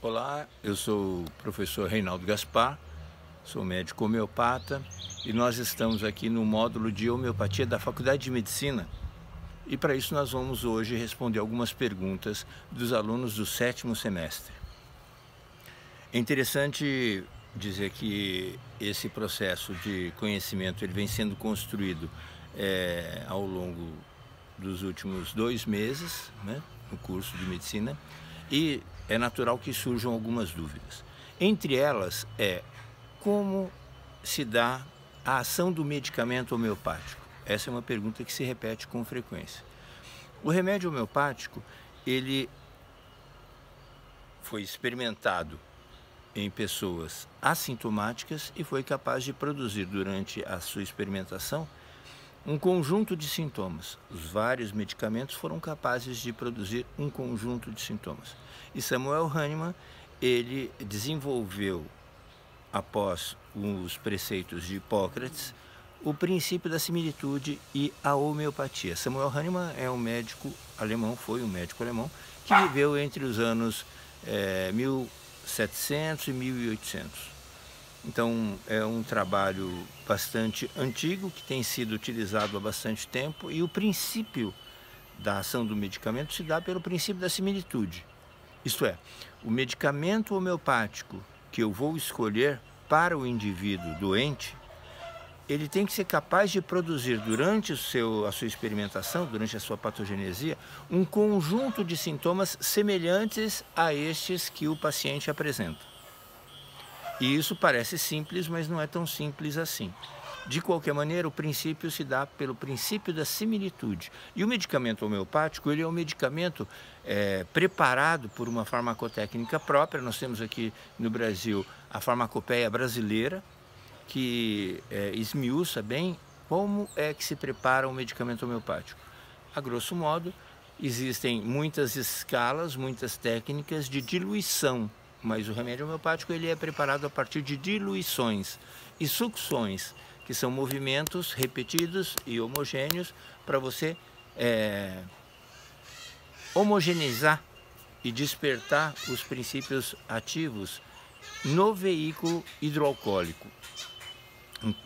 Olá, eu sou o professor Reinaldo Gaspar, sou médico homeopata e nós estamos aqui no módulo de homeopatia da Faculdade de Medicina. E para isso nós vamos hoje responder algumas perguntas dos alunos do 7º semestre. É interessante dizer que esse processo de conhecimento ele vem sendo construído ao longo dos últimos 2 meses, né, no curso de medicina, e é natural que surjam algumas dúvidas. Entre elas como se dá a ação do medicamento homeopático? Essa é uma pergunta que se repete com frequência. O remédio homeopático, ele foi experimentado em pessoas assintomáticas e foi capaz de produzir durante a sua experimentação um conjunto de sintomas. Os vários medicamentos foram capazes de produzir um conjunto de sintomas. E Samuel Hahnemann, ele desenvolveu, após os preceitos de Hipócrates, o princípio da similitude e a homeopatia. Samuel Hahnemann é um médico alemão, foi um médico alemão, que viveu entre os anos 1700 e 1800. Então é um trabalho bastante antigo, que tem sido utilizado há bastante tempo, e o princípio da ação do medicamento se dá pelo princípio da similitude. Isto é, o medicamento homeopático que eu vou escolher para o indivíduo doente, ele tem que ser capaz de produzir durante a sua experimentação, durante a sua patogenesia, um conjunto de sintomas semelhantes a estes que o paciente apresenta. E isso parece simples, mas não é tão simples assim. De qualquer maneira, o princípio se dá pelo princípio da similitude. E o medicamento homeopático, ele é um medicamento preparado por uma farmacotécnica própria. Nós temos aqui no Brasil a farmacopeia brasileira, que esmiuça bem como é que se prepara um medicamento homeopático. A grosso modo, existem muitas escalas, muitas técnicas de diluição, mas o remédio homeopático ele é preparado a partir de diluições e sucções, que são movimentos repetidos e homogêneos para você homogeneizar e despertar os princípios ativos no veículo hidroalcoólico.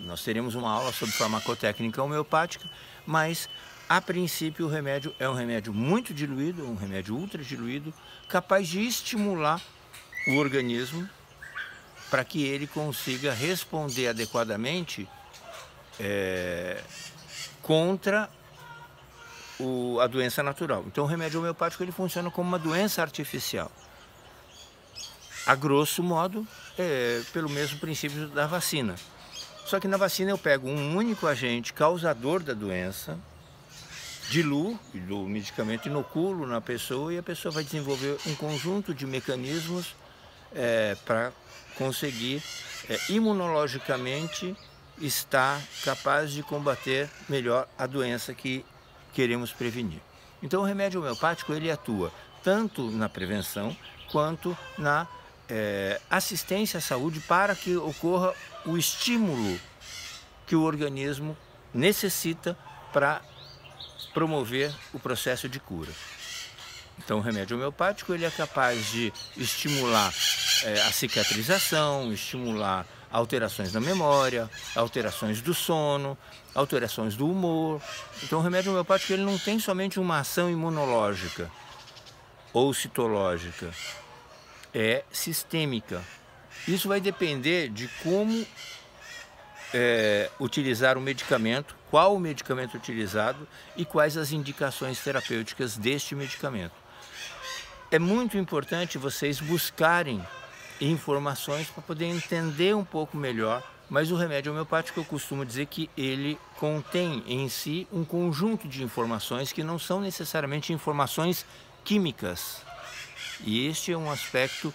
Nós teremos uma aula sobre farmacotécnica homeopática, mas a princípio o remédio é um remédio muito diluído, um remédio ultra diluído, capaz de estimular o organismo para que ele consiga responder adequadamente contra a doença natural. Então o remédio homeopático ele funciona como uma doença artificial. A grosso modo, pelo mesmo princípio da vacina. Só que na vacina eu pego um único agente causador da doença, diluo do medicamento, inoculo na pessoa e a pessoa vai desenvolver um conjunto de mecanismos para conseguir imunologicamente estar capaz de combater melhor a doença que queremos prevenir. Então o remédio homeopático ele atua tanto na prevenção quanto na assistência à saúde para que ocorra o estímulo que o organismo necessita para promover o processo de cura. Então o remédio homeopático ele é capaz de estimular a cicatrização, estimular alterações na memória, alterações do sono, alterações do humor. Então o remédio homeopático ele não tem somente uma ação imunológica ou citológica, é sistêmica. Isso vai depender de como utilizar o medicamento, qual o medicamento utilizado e quais as indicações terapêuticas deste medicamento. É muito importante vocês buscarem informações para poder entender um pouco melhor, mas o remédio homeopático eu costumo dizer que ele contém em si um conjunto de informações que não são necessariamente informações químicas. E este é um aspecto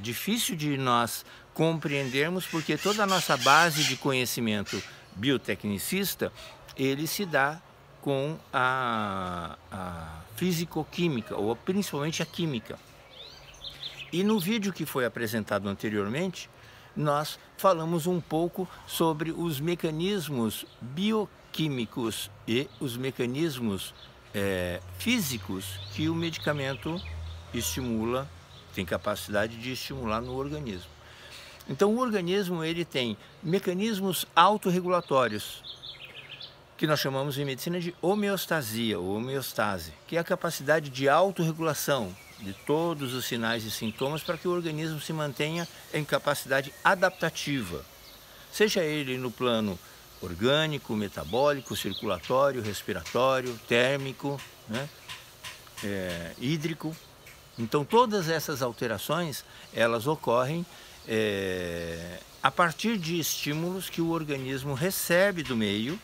difícil de nós compreendermos, porque toda a nossa base de conhecimento biotecnicista, ele se dá com a fisicoquímica, ou principalmente a química. E no vídeo que foi apresentado anteriormente, nós falamos um pouco sobre os mecanismos bioquímicos e os mecanismos físicos que o medicamento estimula, tem capacidade de estimular no organismo. Então o organismo ele tem mecanismos autorregulatórios, que nós chamamos em medicina de homeostasia ou homeostase, que é a capacidade de autorregulação de todos os sinais e sintomas para que o organismo se mantenha em capacidade adaptativa, seja ele no plano orgânico, metabólico, circulatório, respiratório, térmico, né? Hídrico. Então todas essas alterações elas ocorrem a partir de estímulos que o organismo recebe do meio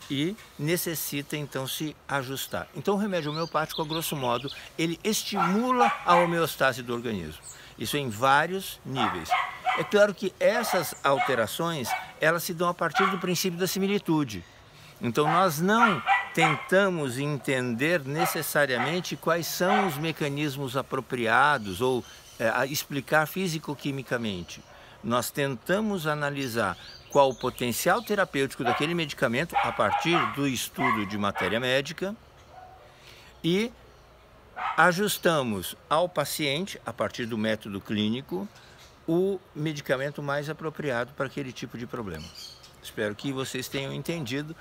e necessita então se ajustar. Então o remédio homeopático, a grosso modo, ele estimula a homeostase do organismo. Isso em vários níveis. É claro que essas alterações, elas se dão a partir do princípio da similitude. Então nós não tentamos entender necessariamente quais são os mecanismos apropriados ou explicar físico-quimicamente. Nós tentamos analisar qual o potencial terapêutico daquele medicamento a partir do estudo de matéria médica e ajustamos ao paciente, a partir do método clínico, o medicamento mais apropriado para aquele tipo de problema. Espero que vocês tenham entendido.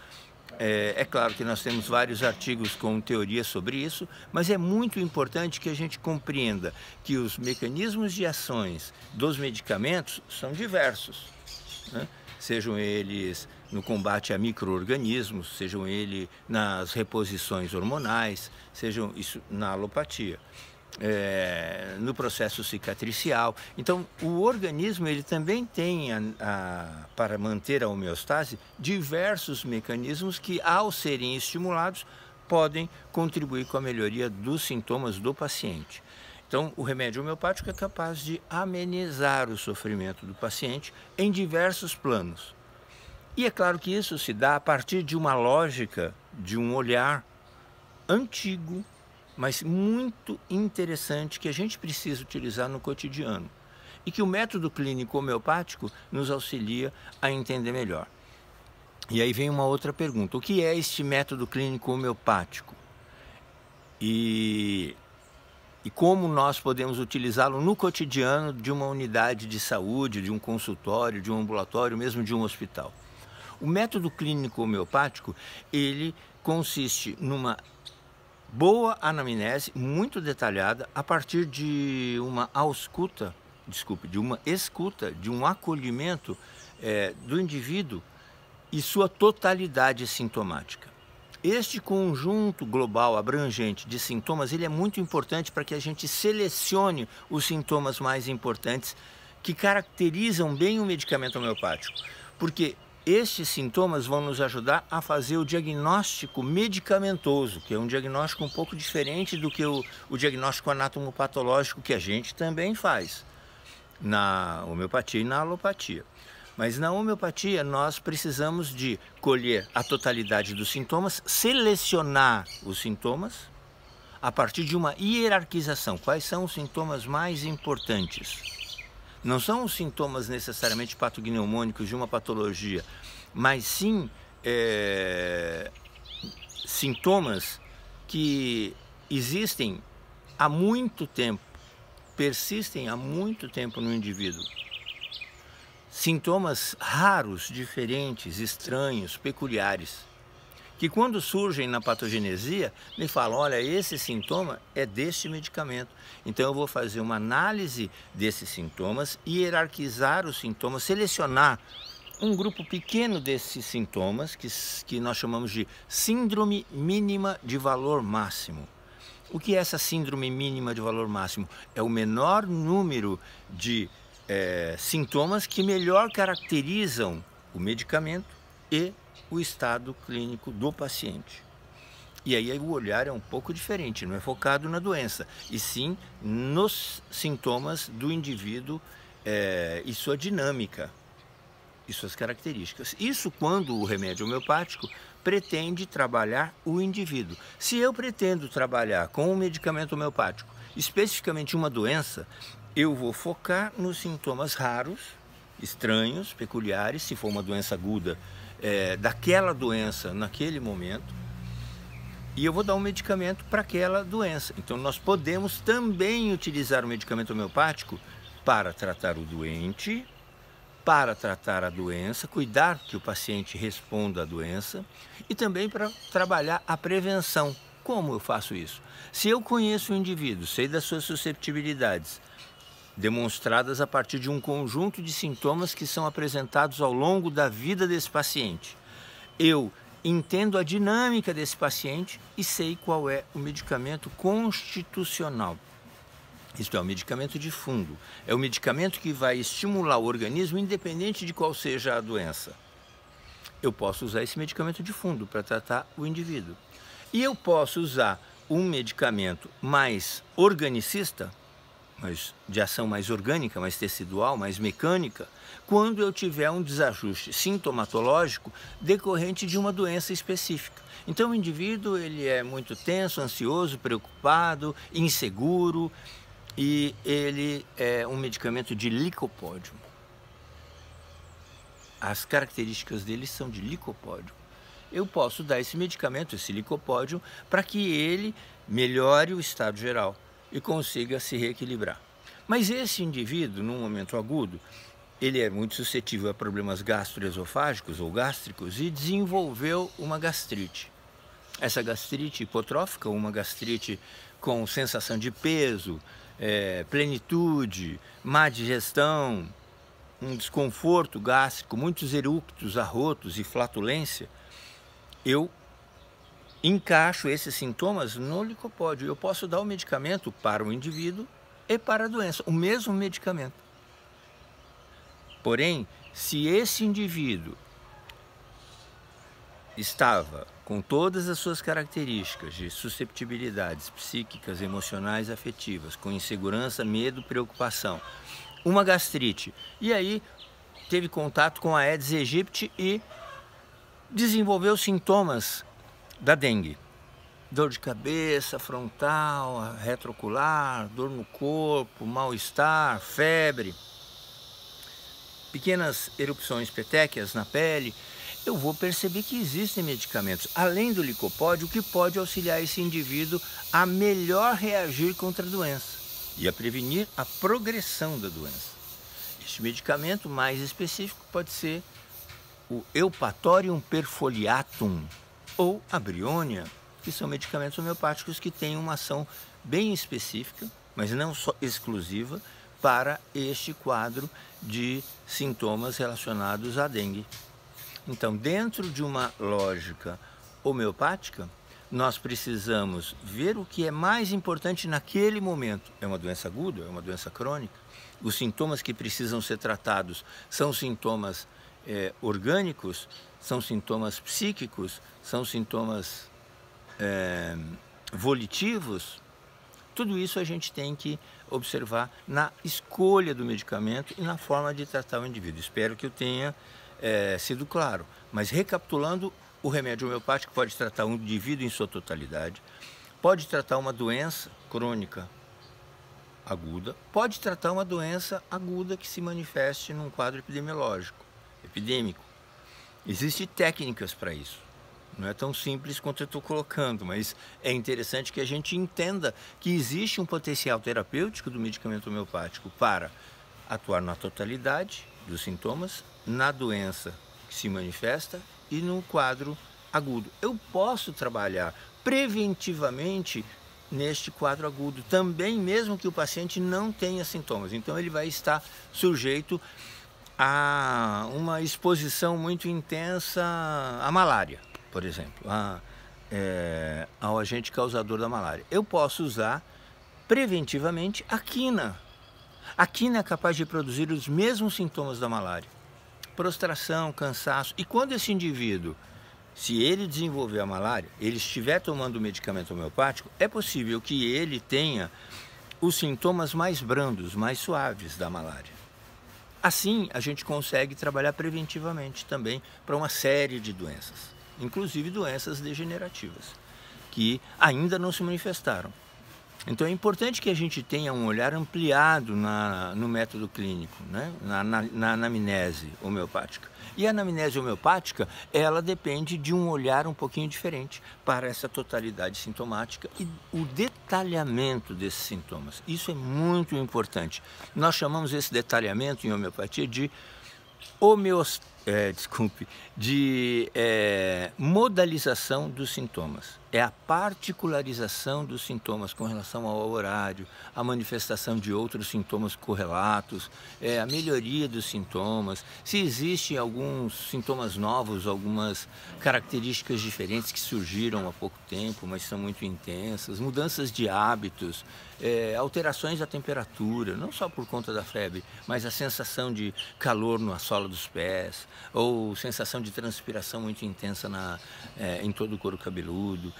É claro que nós temos vários artigos com teorias sobre isso, mas é muito importante que a gente compreenda que os mecanismos de ações dos medicamentos são diversos, né? Sejam eles no combate a micro-organismos, sejam eles nas reposições hormonais, sejam isso na alopatia, no processo cicatricial. Então, o organismo ele também tem, para manter a homeostase, diversos mecanismos que, ao serem estimulados, podem contribuir com a melhoria dos sintomas do paciente. Então, o remédio homeopático é capaz de amenizar o sofrimento do paciente em diversos planos. E é claro que isso se dá a partir de uma lógica, de um olhar antigo, mas muito interessante, que a gente precisa utilizar no cotidiano e que o método clínico homeopático nos auxilia a entender melhor. E aí vem uma outra pergunta: o que é este método clínico homeopático? E como nós podemos utilizá-lo no cotidiano de uma unidade de saúde, de um consultório, de um ambulatório, mesmo de um hospital? O método clínico homeopático, ele consiste numa boa anamnese, muito detalhada, a partir de uma escuta, de um acolhimento do indivíduo e sua totalidade sintomática. Este conjunto global, abrangente de sintomas, ele é muito importante para que a gente selecione os sintomas mais importantes que caracterizam bem o medicamento homeopático, porque estes sintomas vão nos ajudar a fazer o diagnóstico medicamentoso, que é um diagnóstico um pouco diferente do que o diagnóstico anatomopatológico que a gente também faz na homeopatia e na alopatia. Mas na homeopatia nós precisamos de colher a totalidade dos sintomas, selecionar os sintomas a partir de uma hierarquização. Quais são os sintomas mais importantes? Não são os sintomas necessariamente patognomônicos de uma patologia, mas sim sintomas que existem há muito tempo, persistem há muito tempo no indivíduo. Sintomas raros, diferentes, estranhos, peculiares, que quando surgem na patogenesia, me falam: olha, esse sintoma é deste medicamento. Então eu vou fazer uma análise desses sintomas, hierarquizar os sintomas, selecionar um grupo pequeno desses sintomas, que nós chamamos de síndrome mínima de valor máximo. O que é essa síndrome mínima de valor máximo? É o menor número de sintomas que melhor caracterizam o medicamento e o estado clínico do paciente. E aí o olhar é um pouco diferente, não é focado na doença, e sim nos sintomas do indivíduo e sua dinâmica e suas características. Isso quando o remédio homeopático pretende trabalhar o indivíduo. Se eu pretendo trabalhar com um medicamento homeopático, especificamente uma doença, eu vou focar nos sintomas raros, estranhos, peculiares, se for uma doença aguda, daquela doença naquele momento, e eu vou dar um medicamento para aquela doença. Então nós podemos também utilizar o medicamento homeopático para tratar o doente, para tratar a doença, cuidar que o paciente responda à doença e também para trabalhar a prevenção. Como eu faço isso? Se eu conheço o indivíduo, sei das suas susceptibilidades, demonstradas a partir de um conjunto de sintomas que são apresentados ao longo da vida desse paciente, eu entendo a dinâmica desse paciente e sei qual é o medicamento constitucional. Isto é, o medicamento de fundo. É o medicamento que vai estimular o organismo independente de qual seja a doença. Eu posso usar esse medicamento de fundo para tratar o indivíduo. E eu posso usar um medicamento mais organicista, mas de ação mais orgânica, mais tecidual, mais mecânica, quando eu tiver um desajuste sintomatológico decorrente de uma doença específica. Então o indivíduo ele é muito tenso, ansioso, preocupado, inseguro e ele é um medicamento de licopódio. As características dele são de licopódio. Eu posso dar esse medicamento, esse licopódio, para que ele melhore o estado geral e consiga se reequilibrar. Mas esse indivíduo, num momento agudo, ele é muito suscetível a problemas gastroesofágicos ou gástricos e desenvolveu uma gastrite. Essa gastrite hipotrófica, uma gastrite com sensação de peso, plenitude, má digestão, um desconforto gástrico, muitos eructos, arrotos e flatulência, eu encaixo esses sintomas no licopódio. Eu posso dar o medicamento para o indivíduo e para a doença, o mesmo medicamento. Porém, se esse indivíduo estava com todas as suas características de susceptibilidades psíquicas, emocionais, afetivas, com insegurança, medo, preocupação, uma gastrite, e aí teve contato com a Aedes aegypti e desenvolveu sintomas da dengue. Dor de cabeça, frontal, retroocular, dor no corpo, mal-estar, febre, pequenas erupções petéqueas na pele. Eu vou perceber que existem medicamentos, além do licopódio, que pode auxiliar esse indivíduo a melhor reagir contra a doença e a prevenir a progressão da doença. Este medicamento mais específico pode ser o Eupatorium perfoliatum ou a Brionia, que são medicamentos homeopáticos que têm uma ação bem específica, mas não só exclusiva, para este quadro de sintomas relacionados à dengue. Então, dentro de uma lógica homeopática, nós precisamos ver o que é mais importante naquele momento. É uma doença aguda? É uma doença crônica? Os sintomas que precisam ser tratados são sintomas orgânicos? São sintomas psíquicos? São sintomas volitivos? Tudo isso a gente tem que observar na escolha do medicamento e na forma de tratar o indivíduo. Espero que eu tenha sido claro. Mas recapitulando, o remédio homeopático pode tratar um indivíduo em sua totalidade, pode tratar uma doença crônica aguda, pode tratar uma doença aguda que se manifeste num quadro epidêmico. Existem técnicas para isso. Não é tão simples quanto eu estou colocando, mas é interessante que a gente entenda que existe um potencial terapêutico do medicamento homeopático para atuar na totalidade dos sintomas, na doença que se manifesta e no quadro agudo. Eu posso trabalhar preventivamente neste quadro agudo também, mesmo que o paciente não tenha sintomas. Então ele vai estar sujeito a uma exposição muito intensa à malária, por exemplo, ao agente causador da malária. Eu posso usar preventivamente a quina. A quina é capaz de produzir os mesmos sintomas da malária: prostração, cansaço. E quando esse indivíduo, se ele desenvolver a malária, ele estiver tomando o medicamento homeopático, é possível que ele tenha os sintomas mais brandos, mais suaves da malária. Assim, a gente consegue trabalhar preventivamente também para uma série de doenças, inclusive doenças degenerativas, que ainda não se manifestaram. Então é importante que a gente tenha um olhar ampliado no método clínico, né? na anamnese homeopática. E a anamnese homeopática, ela depende de um olhar um pouquinho diferente para essa totalidade sintomática e o detalhamento desses sintomas. Isso é muito importante. Nós chamamos esse detalhamento em homeopatia de modalização dos sintomas. É a particularização dos sintomas com relação ao horário, a manifestação de outros sintomas correlatos, a melhoria dos sintomas, se existem alguns sintomas novos, algumas características diferentes que surgiram há pouco tempo, mas são muito intensas, mudanças de hábitos, alterações da temperatura, não só por conta da febre, mas a sensação de calor na sola dos pés, ou sensação de transpiração muito intensa em todo o couro cabeludo,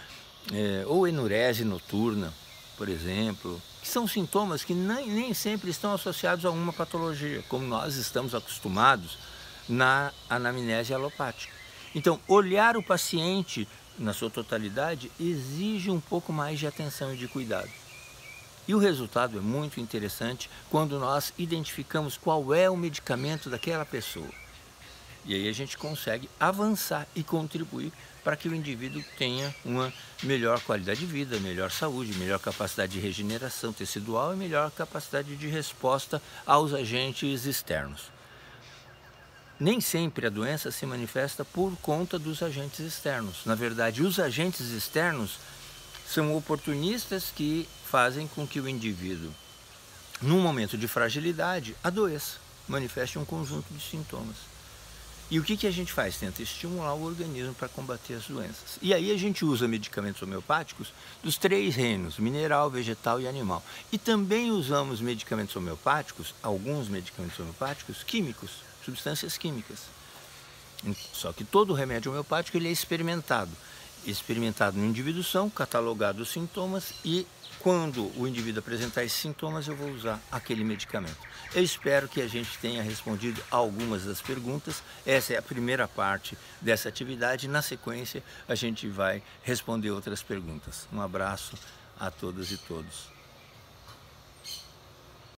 ou enurese noturna, por exemplo, que são sintomas que nem sempre estão associados a uma patologia, como nós estamos acostumados na anamnese alopática. Então, olhar o paciente na sua totalidade exige um pouco mais de atenção e de cuidado. E o resultado é muito interessante quando nós identificamos qual é o medicamento daquela pessoa. E aí a gente consegue avançar e contribuir para que o indivíduo tenha uma melhor qualidade de vida, melhor saúde, melhor capacidade de regeneração tecidual e melhor capacidade de resposta aos agentes externos. Nem sempre a doença se manifesta por conta dos agentes externos. Na verdade, os agentes externos são oportunistas que fazem com que o indivíduo, num momento de fragilidade, adoeça, manifeste um conjunto de sintomas. E o que a gente faz? Tenta estimular o organismo para combater as doenças. E aí a gente usa medicamentos homeopáticos dos 3 reinos, mineral, vegetal e animal. E também usamos medicamentos homeopáticos, alguns medicamentos homeopáticos, químicos, substâncias químicas. Só que todo remédio homeopático ele é experimentado no indivíduo, são catalogados os sintomas e quando o indivíduo apresentar esses sintomas eu vou usar aquele medicamento. Eu espero que a gente tenha respondido a algumas das perguntas. Essa é a primeira parte dessa atividade. Na sequência a gente vai responder outras perguntas. Um abraço a todas e todos.